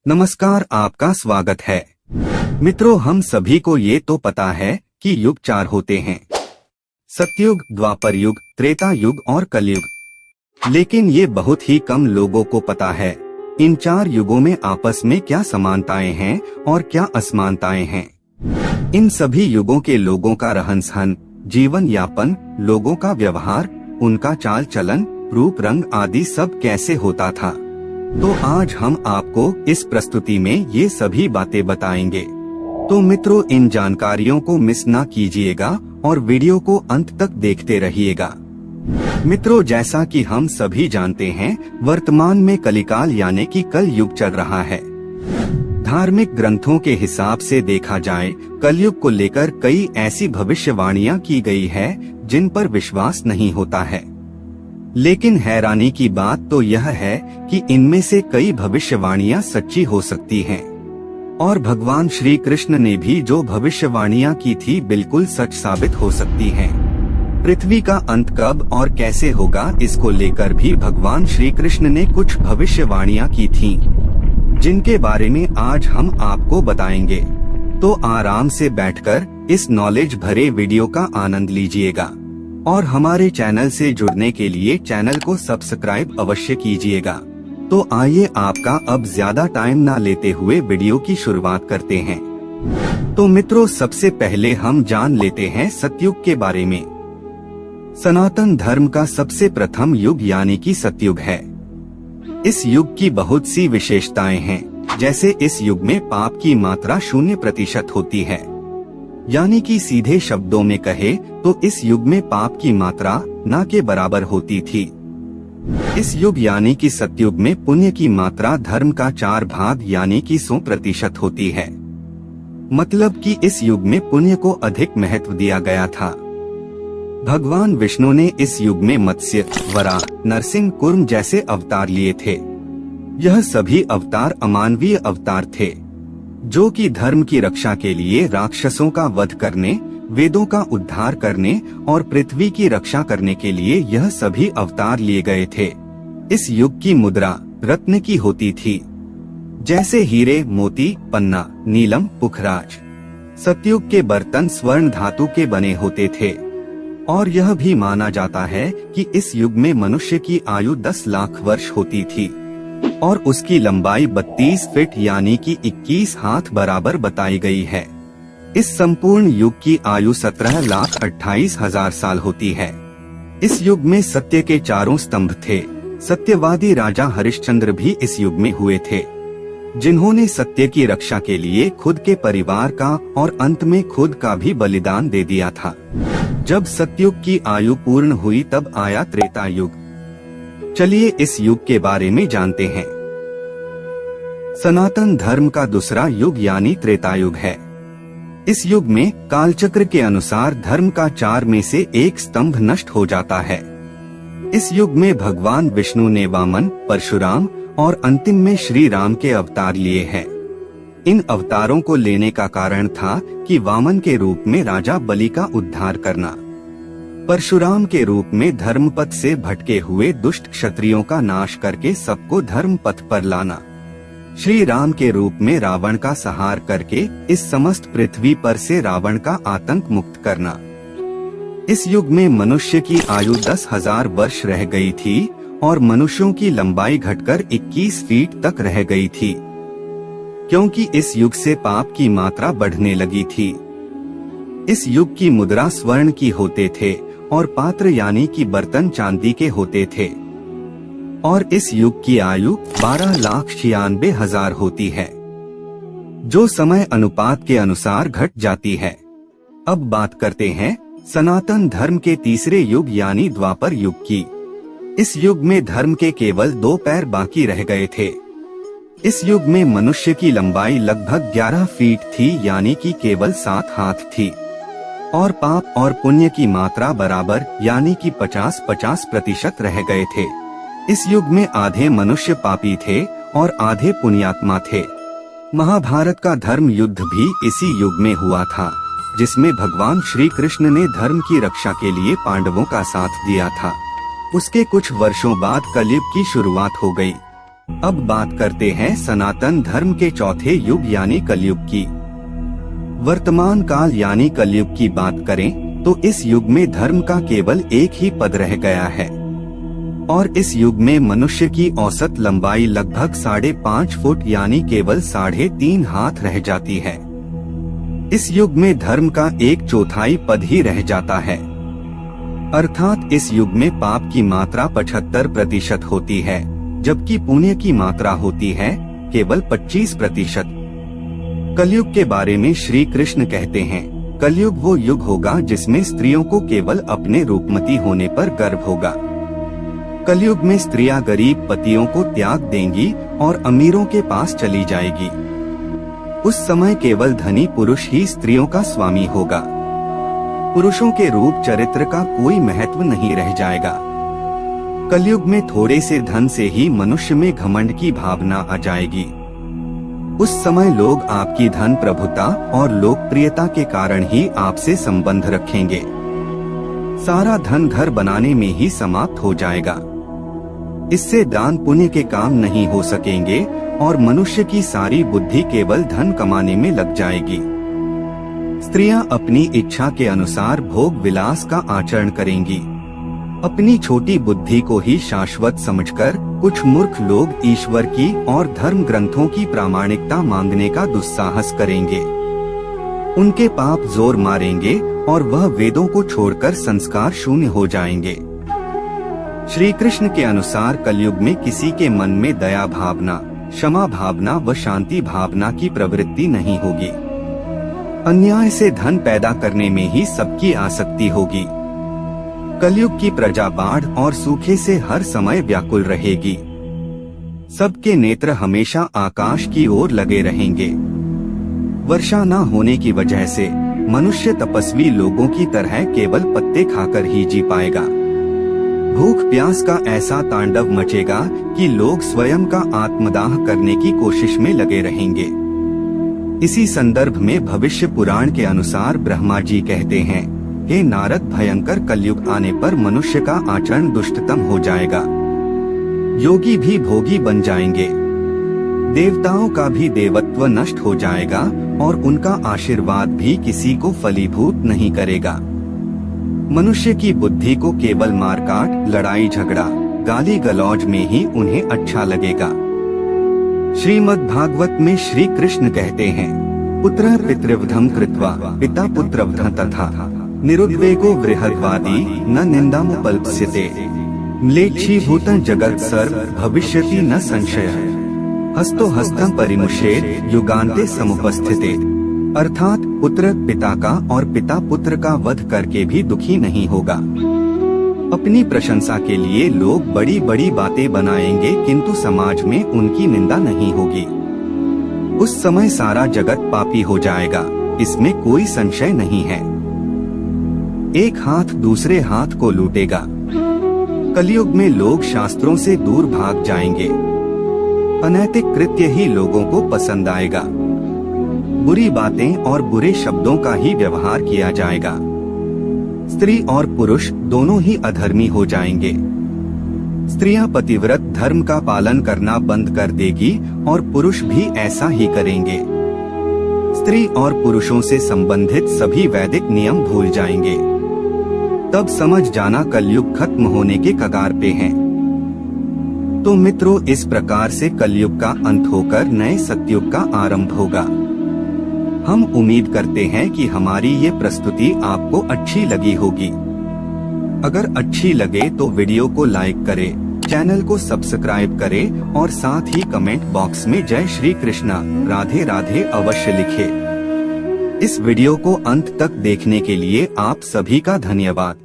नमस्कार, आपका स्वागत है। मित्रों, हम सभी को ये तो पता है कि युग 4 होते हैं, सतयुग, द्वापर युग, त्रेता युग और कलयुग। लेकिन ये बहुत ही कम लोगों को पता है इन 4 युगों में आपस में क्या समानताएं हैं और क्या असमानताएं हैं। इन सभी युगों के लोगों का रहन सहन, जीवन यापन, लोगों का व्यवहार, उनका चाल चलन, रूप रंग आदि सब कैसे होता था। तो आज हम आपको इस प्रस्तुति में ये सभी बातें बताएंगे। तो मित्रों, इन जानकारियों को मिस ना कीजिएगा और वीडियो को अंत तक देखते रहिएगा। मित्रों, जैसा कि हम सभी जानते हैं, वर्तमान में कलिकाल यानी कि कल युग चल रहा है। धार्मिक ग्रंथों के हिसाब से देखा जाए, कलयुग को लेकर कई ऐसी भविष्यवाणियां की गई है जिन पर विश्वास नहीं होता है। लेकिन हैरानी की बात तो यह है कि इनमें से कई भविष्यवाणियां सच्ची हो सकती हैं। और भगवान श्री कृष्ण ने भी जो भविष्यवाणियां की थी बिल्कुल सच साबित हो सकती हैं। पृथ्वी का अंत कब और कैसे होगा, इसको लेकर भी भगवान श्री कृष्ण ने कुछ भविष्यवाणियां की थीं, जिनके बारे में आज हम आपको बताएंगे। तो आराम से बैठकर इस नॉलेज भरे वीडियो का आनंद लीजिएगा और हमारे चैनल से जुड़ने के लिए चैनल को सब्सक्राइब अवश्य कीजिएगा। तो आइए, आपका अब ज्यादा टाइम ना लेते हुए वीडियो की शुरुआत करते हैं। तो मित्रों, सबसे पहले हम जान लेते हैं सतयुग के बारे में। सनातन धर्म का सबसे प्रथम युग यानी कि सतयुग है। इस युग की बहुत सी विशेषताएं हैं, जैसे इस युग में पाप की मात्रा 0% होती है। यानी कि सीधे शब्दों में कहे तो इस युग में पाप की मात्रा ना के बराबर होती थी। इस युग यानी कि सतयुग में पुण्य की मात्रा धर्म का 4 भाग यानी कि 100% होती है। मतलब कि इस युग में पुण्य को अधिक महत्व दिया गया था। भगवान विष्णु ने इस युग में मत्स्य, वराह, नरसिंह, कूर्म जैसे अवतार लिए थे। यह सभी अवतार अमानवीय अवतार थे, जो कि धर्म की रक्षा के लिए राक्षसों का वध करने, वेदों का उद्धार करने और पृथ्वी की रक्षा करने के लिए यह सभी अवतार लिए गए थे। इस युग की मुद्रा रत्न की होती थी, जैसे हीरे, मोती, पन्ना, नीलम, पुखराज। सतयुग के बर्तन स्वर्ण धातु के बने होते थे और यह भी माना जाता है कि इस युग में मनुष्य की आयु 10 लाख वर्ष होती थी और उसकी लंबाई 32 फीट यानी कि 21 हाथ बराबर बताई गई है। इस संपूर्ण युग की आयु 17,28,000 साल होती है। इस युग में सत्य के 4 स्तंभ थे। सत्यवादी राजा हरिश्चंद्र भी इस युग में हुए थे, जिन्होंने सत्य की रक्षा के लिए खुद के परिवार का और अंत में खुद का भी बलिदान दे दिया था। जब सतयुग की आयु पूर्ण हुई तब आया त्रेता युग। चलिए इस युग के बारे में जानते हैं। सनातन धर्म का दूसरा युग यानी त्रेता युग है। इस युग में कालचक्र के अनुसार धर्म का 4 में से 1 स्तंभ नष्ट हो जाता है। इस युग में भगवान विष्णु ने वामन, परशुराम और अंतिम में श्री राम के अवतार लिए हैं। इन अवतारों को लेने का कारण था कि वामन के रूप में राजा बलि का उद्धार करना, परशुराम के रूप में धर्म पथ से भटके हुए दुष्ट क्षत्रियों का नाश करके सबको धर्म पथ पर लाना, श्री राम के रूप में रावण का संहार करके इस समस्त पृथ्वी पर से रावण का आतंक मुक्त करना। इस युग में मनुष्य की आयु 10,000 वर्ष रह गई थी और मनुष्यों की लंबाई घटकर 21 फीट तक रह गई थी, क्योंकि इस युग से पाप की मात्रा बढ़ने लगी थी। इस युग की मुद्रा स्वर्ण की होते थे और पात्र यानी कि बर्तन चांदी के होते थे और इस युग की आयु 12,96,000 होती है, जो समय अनुपात के अनुसार घट जाती है। अब बात करते हैं सनातन धर्म के तीसरे युग यानी द्वापर युग की। इस युग में धर्म के केवल 2 पैर बाकी रह गए थे। इस युग में मनुष्य की लंबाई लगभग 11 फीट थी यानी कि केवल 7 हाथ थी और पाप और पुण्य की मात्रा बराबर यानी कि 50-50% रह गए थे। इस युग में आधे मनुष्य पापी थे और आधे पुण्यात्मा थे। महाभारत का धर्म युद्ध भी इसी युग में हुआ था, जिसमें भगवान श्री कृष्ण ने धर्म की रक्षा के लिए पांडवों का साथ दिया था। उसके कुछ वर्षों बाद कलयुग की शुरुआत हो गई। अब बात करते हैं सनातन धर्म के चौथे युग यानी कलयुग की। वर्तमान काल यानी कलयुग की बात करें तो इस युग में धर्म का केवल एक ही पद रह गया है और इस युग में मनुष्य की औसत लंबाई लगभग 5.5 फुट यानी केवल 3.5 हाथ रह जाती है। इस युग में धर्म का 1/4 पद ही रह जाता है, अर्थात इस युग में पाप की मात्रा 75% होती है, जबकि पुण्य की मात्रा होती है केवल 25%। कलयुग के बारे में श्री कृष्ण कहते हैं, कलयुग वो युग होगा जिसमें स्त्रियों को केवल अपने रूपमती होने पर गर्व होगा। कलयुग में स्त्रियां गरीब पतियों को त्याग देंगी और अमीरों के पास चली जाएगी। उस समय केवल धनी पुरुष ही स्त्रियों का स्वामी होगा। पुरुषों के रूप चरित्र का कोई महत्व नहीं रह जाएगा। कलयुग में थोड़े से धन से ही मनुष्य में घमंड की भावना आ जाएगी। उस समय लोग आपकी धन प्रभुता और लोकप्रियता के कारण ही आपसे संबंध रखेंगे। सारा धन घर बनाने में ही समाप्त हो जाएगा। इससे दान पुण्य के काम नहीं हो सकेंगे और मनुष्य की सारी बुद्धि केवल धन कमाने में लग जाएगी। स्त्रियां अपनी इच्छा के अनुसार भोग विलास का आचरण करेंगी। अपनी छोटी बुद्धि को ही शाश्वत समझकर कुछ मूर्ख लोग ईश्वर की और धर्म ग्रंथों की प्रामाणिकता मांगने का दुस्साहस करेंगे। उनके पाप जोर मारेंगे और वह वेदों को छोड़कर संस्कार शून्य हो जाएंगे। श्री कृष्ण के अनुसार कलयुग में किसी के मन में दया भावना, क्षमा भावना व शांति भावना की प्रवृत्ति नहीं होगी। अन्याय से धन पैदा करने में ही सबकी आसक्ति होगी। कलयुग की प्रजा बाढ़ और सूखे से हर समय व्याकुल रहेगी। सबके नेत्र हमेशा आकाश की ओर लगे रहेंगे। वर्षा न होने की वजह से मनुष्य तपस्वी लोगों की तरह केवल पत्ते खाकर ही जी पाएगा। भूख प्यास का ऐसा तांडव मचेगा कि लोग स्वयं का आत्मदाह करने की कोशिश में लगे रहेंगे। इसी संदर्भ में भविष्य पुराण के अनुसार ब्रह्मा जी कहते हैं, हे नारद, भयंकर कलयुग आने पर मनुष्य का आचरण दुष्टतम हो जाएगा। योगी भी भोगी बन जाएंगे। देवताओं का भी देवत्व नष्ट हो जाएगा और उनका आशीर्वाद भी किसी को फलीभूत नहीं करेगा। मनुष्य की बुद्धि को केवल मारकाट, लड़ाई झगड़ा, गाली गलौज में ही उन्हें अच्छा लगेगा। श्रीमद् भागवत में श्री कृष्ण कहते हैं, पुत्र पितृवधम कृत्वा पिता पुत्रवध तथा निरुद्वेगो बृहद्वादी न निंदामुपल्प्स्यते म्लेच्छीभूतं जगत् सर्व भविष्यति न संशयः हस्तो हस्तं परिमुष्येत् युगान्ते समुपस्थिते। अर्थात पुत्र पिता का और पिता पुत्र का वध करके भी दुखी नहीं होगा। अपनी प्रशंसा के लिए लोग बड़ी बड़ी बातें बनाएंगे किंतु समाज में उनकी निंदा नहीं होगी। उस समय सारा जगत पापी हो जाएगा, इसमें कोई संशय नहीं है। एक हाथ दूसरे हाथ को लूटेगा। कलयुग में लोग शास्त्रों से दूर भाग जाएंगे। अनैतिक कृत्य ही लोगों को पसंद आएगा। बुरी बातें और बुरे शब्दों का ही व्यवहार किया जाएगा। स्त्री और पुरुष दोनों ही अधर्मी हो जाएंगे। स्त्रियां पतिव्रत धर्म का पालन करना बंद कर देगी और पुरुष भी ऐसा ही करेंगे। स्त्री और पुरुषों से संबंधित सभी वैदिक नियम भूल जाएंगे। तब समझ जाना कलयुग खत्म होने के कगार पे है। तो मित्रों, इस प्रकार से कलयुग का अंत होकर नए सतयुग का आरंभ होगा। हम उम्मीद करते हैं कि हमारी ये प्रस्तुति आपको अच्छी लगी होगी। अगर अच्छी लगे तो वीडियो को लाइक करें, चैनल को सब्सक्राइब करें और साथ ही कमेंट बॉक्स में जय श्री कृष्णा, राधे राधे अवश्य लिखें। इस वीडियो को अंत तक देखने के लिए आप सभी का धन्यवाद।